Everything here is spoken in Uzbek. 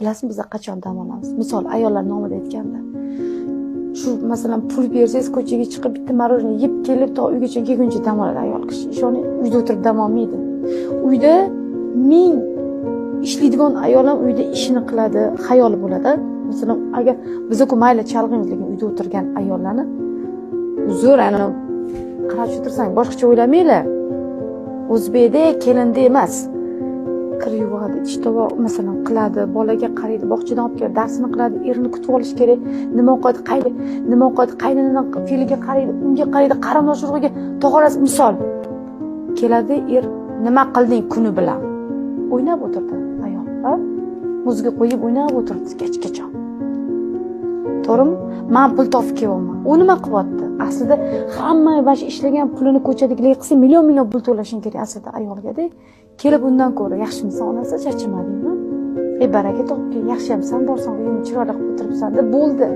bilasizmi biz qachon dam olamiz? Misol ayollar nomida aytganda. Shu masalan pul bersangiz ko'chaga chiqib bitta marojniy yeb kelib to uygacha kelguncha dam oladi ayol kishi. Ishoning, uyda o'tirib dam olmaydi. Uyda ming ishlaydigan ayol ham uyda ishini qiladi, xayoli bo'ladi. Masalan, agar biz-ku mayli chalg'imiz, lekin uyda o'tirgan ayollarni uzr, ana qarab o'tirsang boshqacha o'ylamanglar. O'zbekda kelindi emas. Kir yuvadi, ish tovoq masalan qiladi, bolaga qaraydi, bog'chadan olib keladi, darsini qiladi, erini kutib olish kerak. Nima ovqat qaydi, nima ovqat qaynananing fe'liga qaraydi, unga qaraydi, qarindosh urug'iga, tog'orasi misol. Keladi er, nima qilding kuni bilan? O'ynab o'tirdi ayol, ha? Muzga qo'yib o'ynab o'tirdi kechgacha. To'g'rimi? Men pul topib kelyapman. U nima qilyapti? Aslida hamma bash ishlagan pulini ko'chadagiligi qilsa million pul to'lashing kerak aslida ayolga-da. Kelib undan ko'ra yaxshimisan onasi, charchamadingmi? Baraka topgin, yaxshiyamsan, borsang uyingni chiroyli qilib o'tiribsan deb bo'ldi.